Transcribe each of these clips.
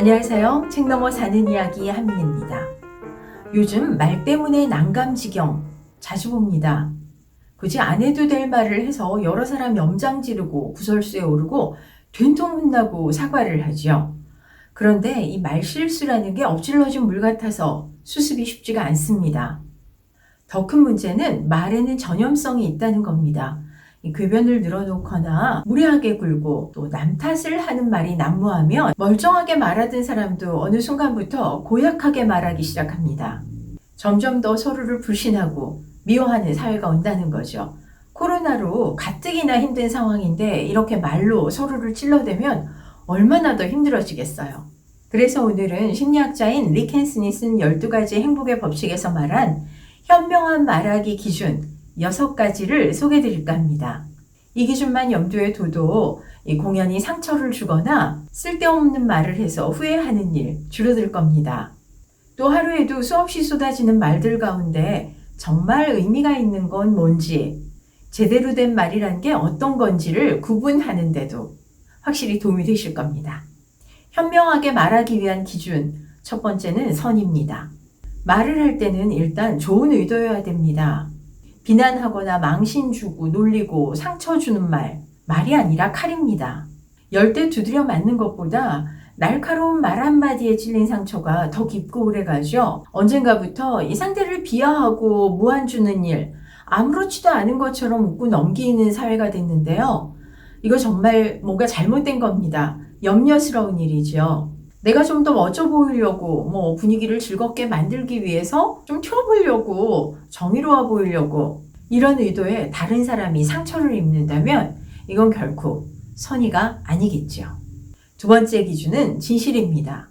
안녕하세요. 책 넘어 사는 이야기 한민입니다. 요즘 말 때문에 난감지경 자주 봅니다. 굳이 안 해도 될 말을 해서 여러 사람 염장 지르고 구설수에 오르고 된통 혼나고 사과를 하죠. 그런데 이 말실수라는 게 엎질러진 물 같아서 수습이 쉽지가 않습니다. 더 큰 문제는 말에는 전염성이 있다는 겁니다. 이 궤변을 늘어놓거나 무례하게 굴고 또 남 탓을 하는 말이 난무하면 멀쩡하게 말하던 사람도 어느 순간부터 고약하게 말하기 시작합니다. 점점 더 서로를 불신하고 미워하는 사회가 온다는 거죠. 코로나로 가뜩이나 힘든 상황인데 이렇게 말로 서로를 찔러대면 얼마나 더 힘들어지겠어요. 그래서 오늘은 심리학자인 릭 헨슨이 쓴 12가지 행복의 법칙에서 말한 현명한 말하기 기준 6가지를 소개해 드릴까 합니다. 이 기준만 염두에 둬도 공연히 상처를 주거나 쓸데없는 말을 해서 후회하는 일 줄어들 겁니다. 또 하루에도 수없이 쏟아지는 말들 가운데 정말 의미가 있는 건 뭔지, 제대로 된 말이란 게 어떤 건지를 구분하는 데도 확실히 도움이 되실 겁니다. 현명하게 말하기 위한 기준, 첫 번째는 선입니다. 말을 할 때는 일단 좋은 의도여야 됩니다. 비난하거나 망신 주고 놀리고 상처 주는 말이 아니라 칼입니다. 열대 두드려 맞는 것보다 날카로운 말 한마디에 찔린 상처가 더 깊고 오래가죠. 언젠가부터 이 상대를 비하하고 무안 주는 일, 아무렇지도 않은 것처럼 웃고 넘기는 사회가 됐는데요. 이거 정말 뭔가 잘못된 겁니다. 염려스러운 일이죠. 내가 좀 더 멋져 보이려고 분위기를 즐겁게 만들기 위해서 좀 튀어보려고 정의로워 보이려고 이런 의도에 다른 사람이 상처를 입는다면 이건 결코 선의가 아니겠죠. 두 번째 기준은 진실입니다.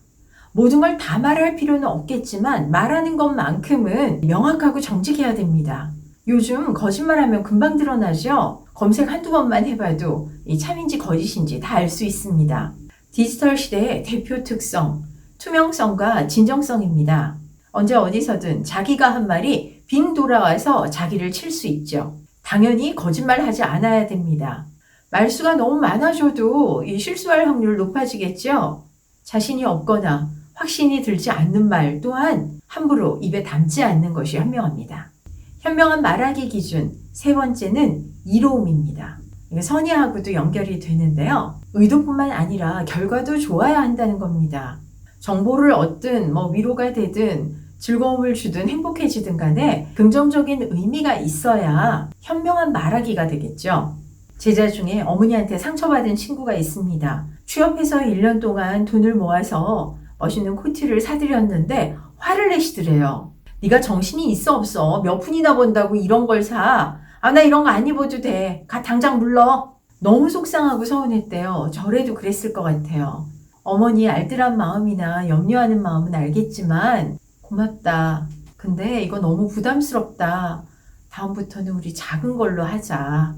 모든 걸 다 말할 필요는 없겠지만 말하는 것만큼은 명확하고 정직해야 됩니다. 요즘 거짓말하면 금방 드러나죠. 검색 한두 번만 해봐도 이 참인지 거짓인지 다 알 수 있습니다. 디지털 시대의 대표 특성, 투명성과 진정성입니다. 언제 어디서든 자기가 한 말이 빙 돌아와서 자기를 칠 수 있죠. 당연히 거짓말하지 않아야 됩니다. 말수가 너무 많아져도 이 실수할 확률 높아지겠죠. 자신이 없거나 확신이 들지 않는 말 또한 함부로 입에 담지 않는 것이 현명합니다. 현명한 말하기 기준, 세 번째는 이로움입니다. 선의하고도 연결이 되는데요. 의도뿐만 아니라 결과도 좋아야 한다는 겁니다. 정보를 얻든 위로가 되든 즐거움을 주든 행복해지든 간에 긍정적인 의미가 있어야 현명한 말하기가 되겠죠. 제자 중에 어머니한테 상처받은 친구가 있습니다. 취업해서 1년 동안 돈을 모아서 멋있는 코트를 사드렸는데 화를 내시더래요. 네가 정신이 있어 없어? 몇 푼이나 번다고 이런 걸 사? 나 이런 거 안 입어도 돼. 가 당장 물러. 너무 속상하고 서운했대요. 저래도 그랬을 것 같아요. 어머니 알뜰한 마음이나 염려하는 마음은 알겠지만 고맙다. 근데 이거 너무 부담스럽다. 다음부터는 우리 작은 걸로 하자.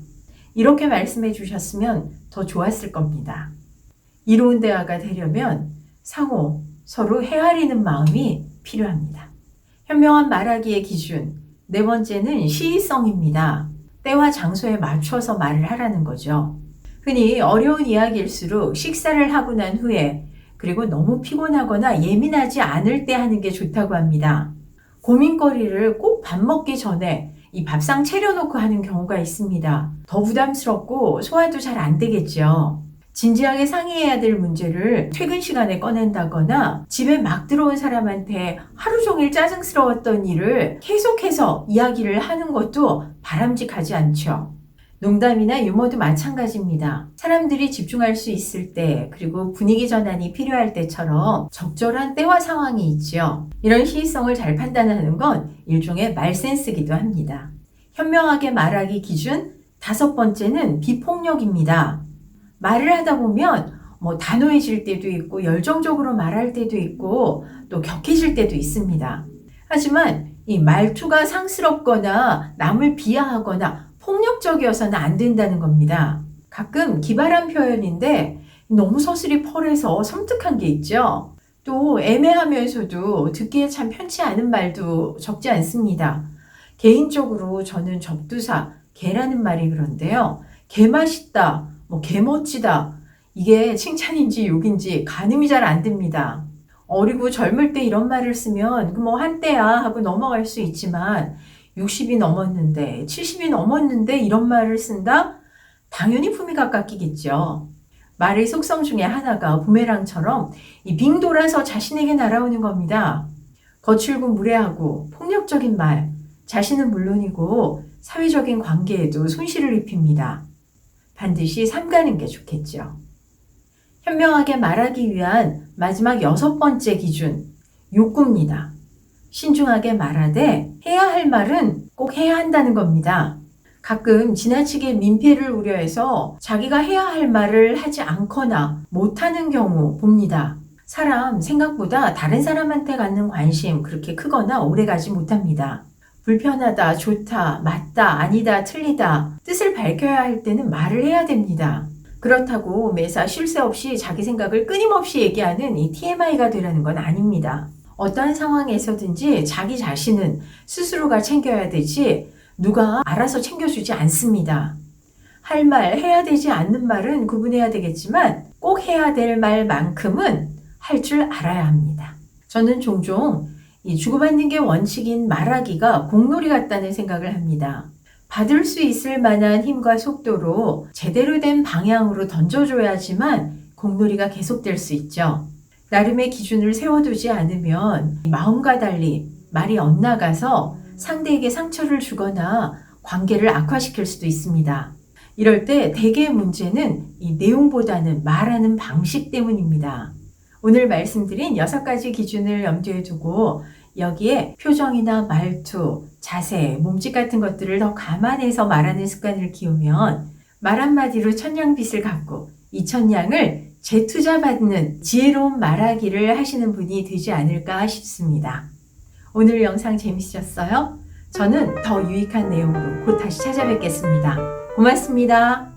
이렇게 말씀해 주셨으면 더 좋았을 겁니다. 이로운 대화가 되려면 상호 서로 헤아리는 마음이 필요합니다. 현명한 말하기의 기준, 네 번째는 시의성입니다. 때와 장소에 맞춰서 말을 하라는 거죠. 흔히 어려운 이야기일수록 식사를 하고 난 후에 그리고 너무 피곤하거나 예민하지 않을 때 하는 게 좋다고 합니다. 고민거리를 꼭 밥 먹기 전에 이 밥상 차려놓고 하는 경우가 있습니다. 더 부담스럽고 소화도 잘 안 되겠죠. 진지하게 상의해야 될 문제를 퇴근 시간에 꺼낸다거나 집에 막 들어온 사람한테 하루 종일 짜증스러웠던 일을 계속해서 이야기를 하는 것도 바람직하지 않죠. 농담이나 유머도 마찬가지입니다. 사람들이 집중할 수 있을 때 그리고 분위기 전환이 필요할 때처럼 적절한 때와 상황이 있죠. 이런 시의성을 잘 판단하는 건 일종의 말센스기도 합니다. 현명하게 말하기 기준, 다섯 번째는 비폭력입니다. 말을 하다 보면 단호해질 때도 있고 열정적으로 말할 때도 있고 또 격해질 때도 있습니다. 하지만 이 말투가 상스럽거나 남을 비하하거나 폭력적이어서는 안 된다는 겁니다. 가끔 기발한 표현인데 너무 서슬이 펄해서 섬뜩한 게 있죠. 또 애매하면서도 듣기에 참 편치 않은 말도 적지 않습니다. 개인적으로 저는 접두사, 개라는 말이 그런데요. 개 맛있다, 개 멋지다. 이게 칭찬인지 욕인지 가늠이 잘 안 됩니다. 어리고 젊을 때 이런 말을 쓰면 그 뭐 한때야 하고 넘어갈 수 있지만 60이 넘었는데 70이 넘었는데 이런 말을 쓴다? 당연히 품위가 깎이겠죠. 말의 속성 중에 하나가 부메랑처럼 이 빙 돌아서 자신에게 날아오는 겁니다. 거칠고 무례하고 폭력적인 말, 자신은 물론이고 사회적인 관계에도 손실을 입힙니다. 반드시 삼가는 게 좋겠죠. 현명하게 말하기 위한 마지막 6번째 기준, 욕구입니다. 신중하게 말하되 해야 할 말은 꼭 해야 한다는 겁니다. 가끔 지나치게 민폐를 우려해서 자기가 해야 할 말을 하지 않거나 못하는 경우 봅니다. 사람 생각보다 다른 사람한테 갖는 관심 그렇게 크거나 오래가지 못합니다. 불편하다, 좋다, 맞다, 아니다, 틀리다 뜻을 밝혀야 할 때는 말을 해야 됩니다. 그렇다고 매사 쉴 새 없이 자기 생각을 끊임없이 얘기하는 이 TMI가 되라는 건 아닙니다. 어떠한 상황에서든지 자기 자신은 스스로가 챙겨야 되지 누가 알아서 챙겨주지 않습니다. 할 말, 해야 되지 않는 말은 구분해야 되겠지만 꼭 해야 될 말만큼은 할 줄 알아야 합니다. 저는 종종 이 주고받는 게 원칙인 말하기가 공놀이 같다는 생각을 합니다. 받을 수 있을 만한 힘과 속도로 제대로 된 방향으로 던져줘야지만 공놀이가 계속될 수 있죠. 나름의 기준을 세워두지 않으면 마음과 달리 말이 엇나가서 상대에게 상처를 주거나 관계를 악화시킬 수도 있습니다. 이럴 때 대개의 문제는 이 내용보다는 말하는 방식 때문입니다. 오늘 말씀드린 6가지 기준을 염두에 두고 여기에 표정이나 말투, 자세, 몸짓 같은 것들을 더 감안해서 말하는 습관을 키우면 말 한마디로 천냥빚을 갚고 이 천냥을 재투자받는 지혜로운 말하기를 하시는 분이 되지 않을까 싶습니다. 오늘 영상 재밌으셨어요? 저는 더 유익한 내용으로 곧 다시 찾아뵙겠습니다. 고맙습니다.